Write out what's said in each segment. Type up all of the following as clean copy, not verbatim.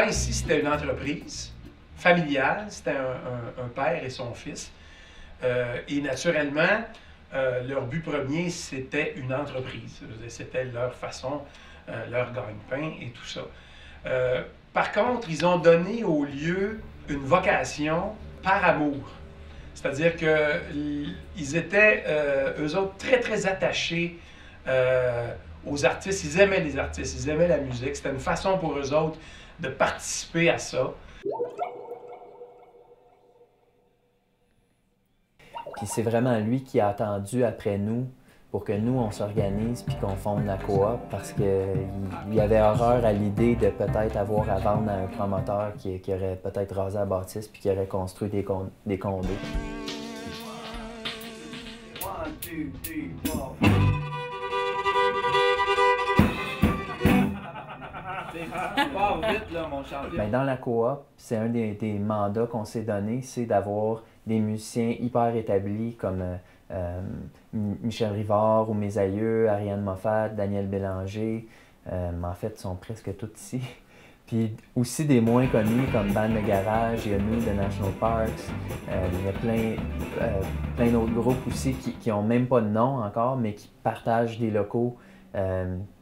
Avant, ici, c'était une entreprise familiale. C'était un père et son fils. Et naturellement, leur but premier, c'était une entreprise. C'était leur façon, leur gagne-pain et tout ça. Par contre, ils ont donné au lieu une vocation par amour. C'est-à-dire qu'ils étaient, eux autres, très, très attachés aux artistes. Ils aimaient les artistes, ils aimaient la musique. C'était une façon pour eux autres de participer à ça. Puis c'est vraiment lui qui a attendu après nous pour que nous, on s'organise puis qu'on fonde la coop parce qu'il avait horreur à l'idée de peut-être avoir à vendre à un promoteur qui aurait peut-être rasé la bâtisse puis qui aurait construit des condos. 1, 2, 3, 4. Vite, là, mon champion. Ben, dans la coop, c'est un des mandats qu'on s'est donné, c'est d'avoir des musiciens hyper établis comme Michel Rivard ou mes aïeux, Ariane Moffat, Daniel Bélanger. En fait, ils sont presque tous ici. Puis aussi des moins connus comme Band de Garage, il y a nous de National Parks. Il y a plein d'autres groupes aussi qui n'ont même pas de nom encore, mais qui partagent des locaux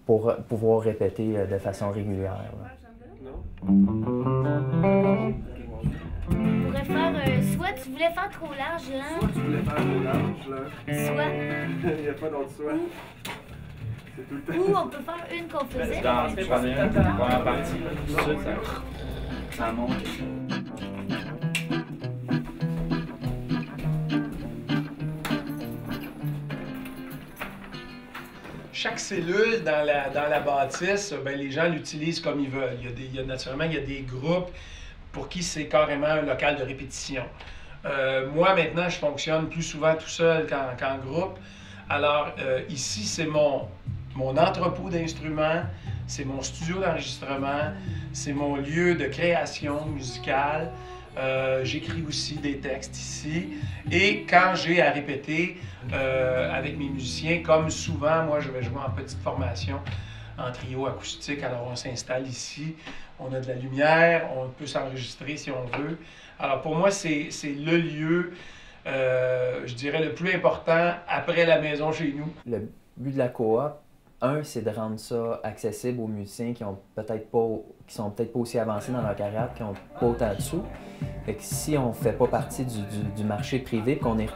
pour pouvoir répéter de façon régulière. On pourrait faire soit tu voulais faire trop large, là. Soit tu voulais faire trop large, là. Soit. Il n'y a pas d'autre soit. C'est tout le temps. Ou on peut faire une qu'on faisait. Dans cette première partie, là, tout ça, ça monte. Chaque cellule dans la bâtisse, ben, les gens l'utilisent comme ils veulent. Naturellement, il y a des groupes pour qui c'est carrément un local de répétition. Moi, maintenant, je fonctionne plus souvent tout seul qu'en groupe. Alors, ici, c'est mon entrepôt d'instruments, c'est mon studio d'enregistrement, c'est mon lieu de création musicale. J'écris aussi des textes ici. Et quand j'ai à répéter avec mes musiciens, comme souvent, moi, je vais jouer en petite formation, en trio acoustique. Alors, on s'installe ici, on a de la lumière, on peut s'enregistrer si on veut. Alors, pour moi, c'est le lieu, je dirais, le plus important après la maison chez nous. Le but de la coop, c'est de rendre ça accessible aux musiciens qui sont peut-être pas aussi avancés dans leur carrière, qui n'ont pas autant de sous. Fait que si on ne fait pas partie du marché privé, qu'on est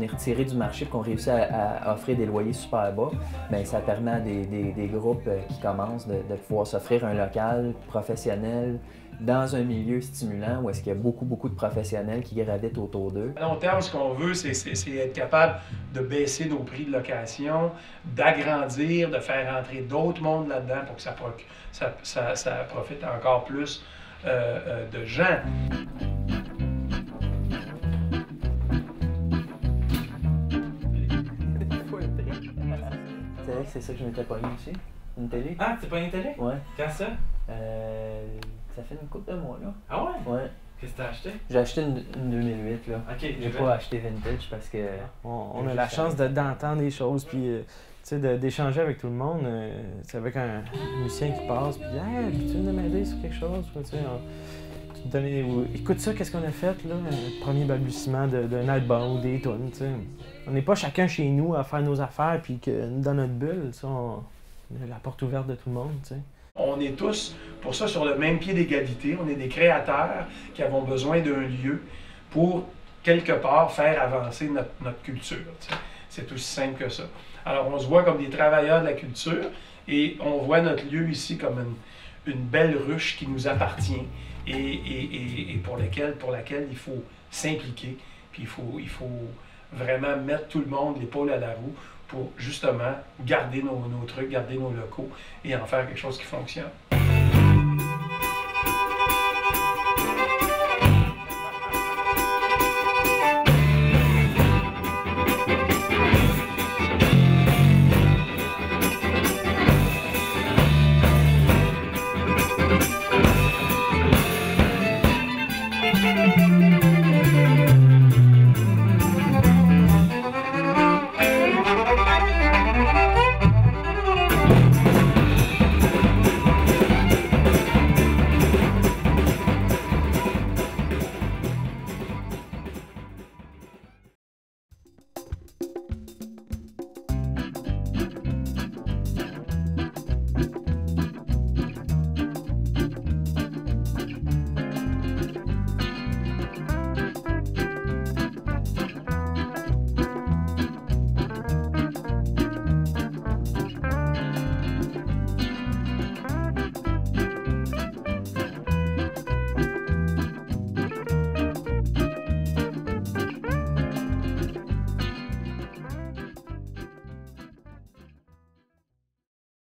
retiré du marché et qu'on réussit à offrir des loyers super bas, bien, ça permet à des groupes qui commencent de pouvoir s'offrir un local professionnel dans un milieu stimulant où est-ce qu'il y a beaucoup de professionnels qui gravitent autour d'eux. À long terme, ce qu'on veut, c'est être capable de baisser nos prix de location, d'agrandir, de faire entrer d'autres mondes là-dedans pour que ça profite encore plus de gens. C'est vrai que c'est ça que je m'étais pogné aussi, une télé. Ah, t'es pas une télé? Ouais. Quand ça? Ça fait une couple de mois, là. Ah ouais? Ouais. Qu'est-ce que t'as acheté? J'ai acheté une 2008, là. Ok, J'ai pas acheté vintage parce que... On a la chance d'entendre des choses, puis d'échanger avec tout le monde. C'est avec un musicien qui passe, puis hey, peux-tu venir m'aider sur quelque chose? Tu te donnes, écoute ça, qu'est-ce qu'on a fait, là? Un premier balbutiement d'un album ou des tunes, tu sais. On n'est pas chacun chez nous à faire nos affaires, puis que dans notre bulle, on a la porte ouverte de tout le monde, tu sais. On est tous, pour ça, sur le même pied d'égalité. On est des créateurs qui avons besoin d'un lieu pour, quelque part, faire avancer notre culture. C'est aussi simple que ça. Alors, on se voit comme des travailleurs de la culture et on voit notre lieu ici comme une belle ruche qui nous appartient et pour laquelle il faut s'impliquer. Puis il faut vraiment mettre tout le monde l'épaule à la roue pour justement garder nos trucs, garder nos locaux et en faire quelque chose qui fonctionne.